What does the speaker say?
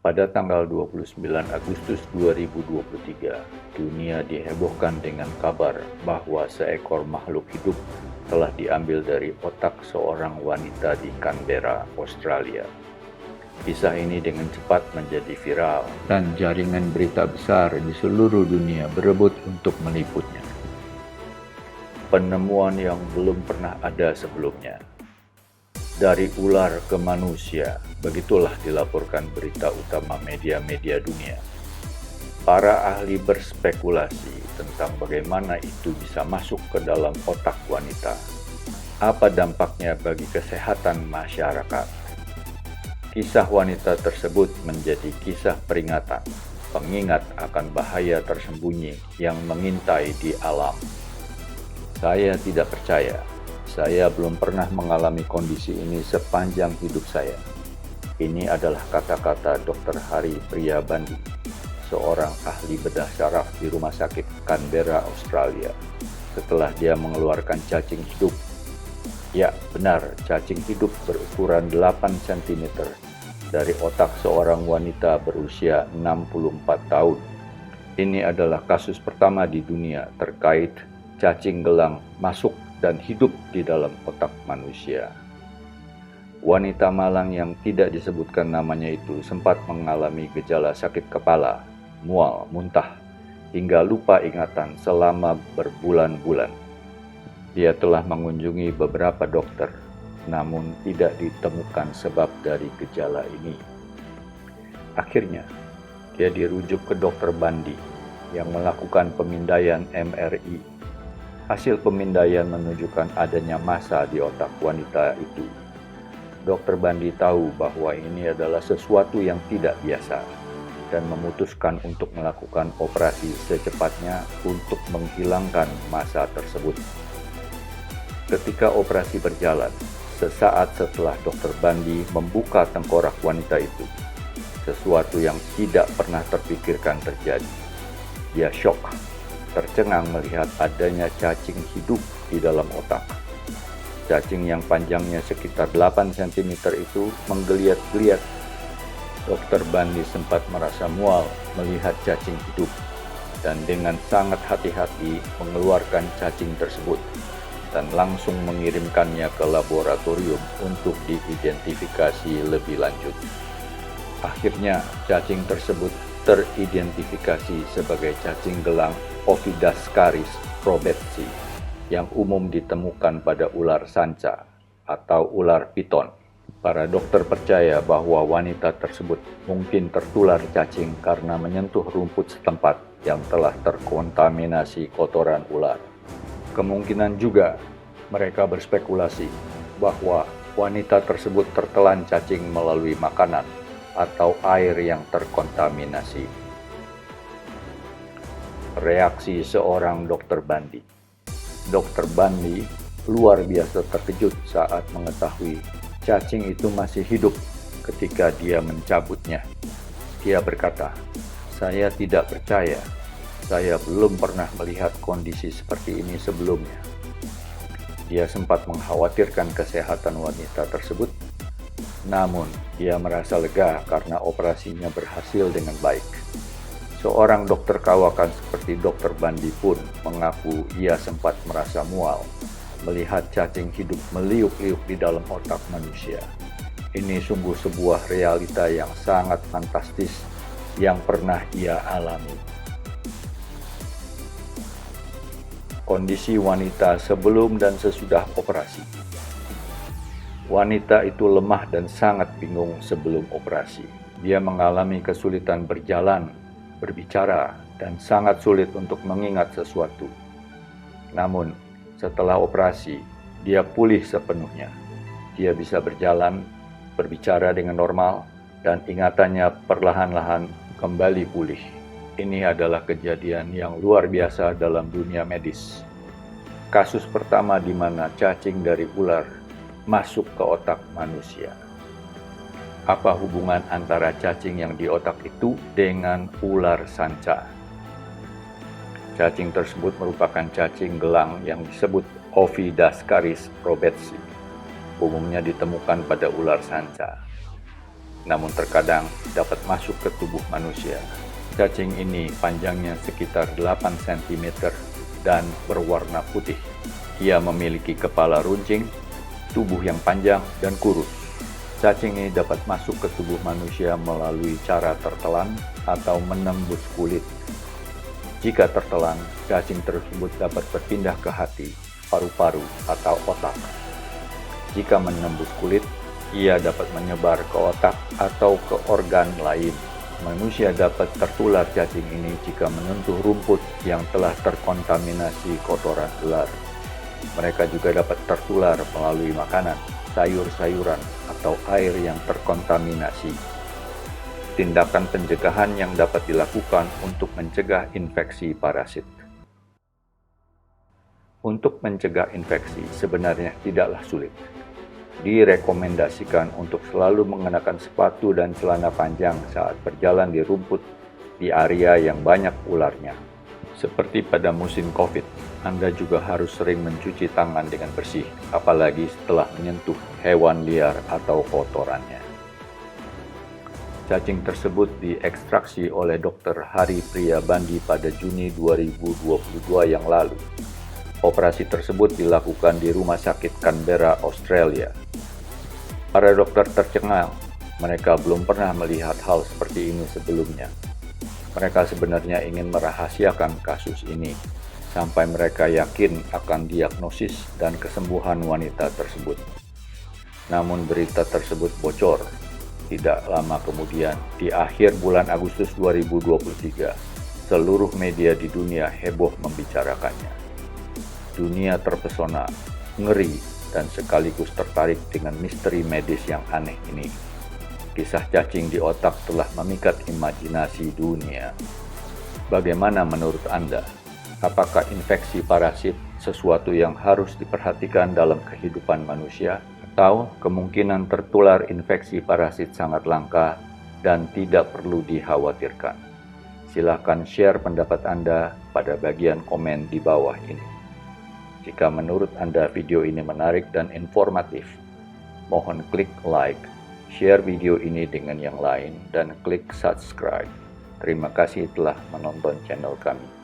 Pada tanggal 29 Agustus 2023, dunia dihebohkan dengan kabar bahwa seekor makhluk hidup telah diambil dari otak seorang wanita di Canberra, Australia. Kisah ini dengan cepat menjadi viral dan jaringan berita besar di seluruh dunia berebut untuk meliputnya. Penemuan yang belum pernah ada sebelumnya. Dari ular ke manusia, begitulah dilaporkan berita utama media-media dunia. Para ahli berspekulasi tentang bagaimana itu bisa masuk ke dalam otak wanita. Apa dampaknya bagi kesehatan masyarakat? Kisah wanita tersebut menjadi kisah peringatan, pengingat akan bahaya tersembunyi yang mengintai di alam. Saya tidak percaya. Saya belum pernah mengalami kondisi ini sepanjang hidup saya. Ini adalah kata-kata Dr. Hari Priyabandi, seorang ahli bedah syaraf di Rumah Sakit Canberra, Australia, setelah dia mengeluarkan cacing hidup. Ya, benar, cacing hidup berukuran 8 cm dari otak seorang wanita berusia 64 tahun. Ini adalah kasus pertama di dunia terkait cacing gelang masuk dan hidup di dalam otak manusia. Wanita malang yang tidak disebutkan namanya itu sempat mengalami gejala sakit kepala, mual, muntah, hingga lupa ingatan selama berbulan-bulan. Dia telah mengunjungi beberapa dokter, namun tidak ditemukan sebab dari gejala ini. Akhirnya, dia dirujuk ke Dr. Bandi yang melakukan pemindaian MRI. Hasil pemindaian menunjukkan adanya massa di otak wanita itu. Dr. Bandi tahu bahwa ini adalah sesuatu yang tidak biasa dan memutuskan untuk melakukan operasi secepatnya untuk menghilangkan massa tersebut. Ketika operasi berjalan, sesaat setelah Dr. Bandi membuka tengkorak wanita itu, sesuatu yang tidak pernah terpikirkan terjadi. Dia syok, tercengang melihat adanya cacing hidup di dalam otak. Cacing yang panjangnya sekitar 8 cm itu menggeliat-geliat. Dr. Bandi sempat merasa mual melihat cacing hidup dan dengan sangat hati-hati mengeluarkan cacing tersebut dan langsung mengirimkannya ke laboratorium untuk diidentifikasi lebih lanjut. Akhirnya, cacing tersebut teridentifikasi sebagai cacing gelang Ovidascaris robetsi yang umum ditemukan pada ular sanca atau ular piton. Para dokter percaya bahwa wanita tersebut mungkin tertular cacing karena menyentuh rumput setempat yang telah terkontaminasi kotoran ular. Kemungkinan juga mereka berspekulasi bahwa wanita tersebut tertelan cacing melalui makanan atau air yang terkontaminasi. Reaksi seorang Dr. Bandi. Dr. Bandi luar biasa terkejut saat mengetahui cacing itu masih hidup ketika dia mencabutnya. Dia berkata, "Saya tidak percaya. Saya belum pernah melihat kondisi seperti ini sebelumnya." Dia sempat mengkhawatirkan kesehatan wanita tersebut, namun dia merasa lega karena operasinya berhasil dengan baik. Seorang dokter kawakan seperti Dr. Bandi pun mengaku ia sempat merasa mual melihat cacing hidup meliuk-liuk di dalam otak manusia. Ini sungguh sebuah realita yang sangat fantastis yang pernah ia alami. Kondisi wanita sebelum dan sesudah operasi. Wanita itu lemah dan sangat bingung sebelum operasi. Dia mengalami kesulitan berjalan, berbicara, dan sangat sulit untuk mengingat sesuatu. Namun, setelah operasi, dia pulih sepenuhnya. Dia bisa berjalan, berbicara dengan normal, dan ingatannya perlahan-lahan kembali pulih. Ini adalah kejadian yang luar biasa dalam dunia medis. Kasus pertama di mana cacing dari ular masuk ke otak manusia. Apa hubungan antara cacing yang di otak itu dengan ular sanca? Cacing tersebut merupakan cacing gelang yang disebut Ovidascaris robetsi. Umumnya ditemukan pada ular sanca. namun terkadang dapat masuk ke tubuh manusia. Cacing ini panjangnya sekitar 8 cm dan berwarna putih. Ia memiliki kepala runcing, tubuh yang panjang dan kurus. Cacing ini dapat masuk ke tubuh manusia melalui cara tertelan atau menembus kulit. Jika tertelan, cacing tersebut dapat berpindah ke hati, paru-paru, atau otak. Jika menembus kulit, ia dapat menyebar ke otak atau ke organ lain. Manusia dapat tertular cacing ini jika menyentuh rumput yang telah terkontaminasi kotoran ular. Mereka juga dapat tertular melalui makanan, sayur-sayuran, atau air yang terkontaminasi. Tindakan pencegahan yang dapat dilakukan untuk mencegah infeksi parasit. Untuk mencegah infeksi sebenarnya tidaklah sulit. Direkomendasikan untuk selalu mengenakan sepatu dan celana panjang saat berjalan di rumput di area yang banyak ularnya. Seperti pada musim COVID, Anda juga harus sering mencuci tangan dengan bersih, apalagi setelah menyentuh hewan liar atau kotorannya. Cacing tersebut diekstraksi oleh Dr. Hari Priyabandi pada Juni 2022 yang lalu. Operasi tersebut dilakukan di Rumah Sakit Canberra, Australia. Para dokter tercengang, mereka belum pernah melihat hal seperti ini sebelumnya. Mereka sebenarnya ingin merahasiakan kasus ini, sampai mereka yakin akan diagnosis dan kesembuhan wanita tersebut. Namun berita tersebut bocor. Tidak lama kemudian, di akhir bulan Agustus 2023, seluruh media di dunia heboh membicarakannya. Dunia terpesona, ngeri, dan sekaligus tertarik dengan misteri medis yang aneh ini. Kisah cacing di otak telah memikat imajinasi dunia. Bagaimana menurut Anda? Apakah infeksi parasit sesuatu yang harus diperhatikan dalam kehidupan manusia? Atau kemungkinan tertular infeksi parasit sangat langka dan tidak perlu dikhawatirkan? Silakan share pendapat Anda pada bagian komen di bawah ini. Jika menurut Anda video ini menarik dan informatif, mohon klik like, share video ini dengan yang lain, dan klik subscribe. Terima kasih telah menonton channel kami.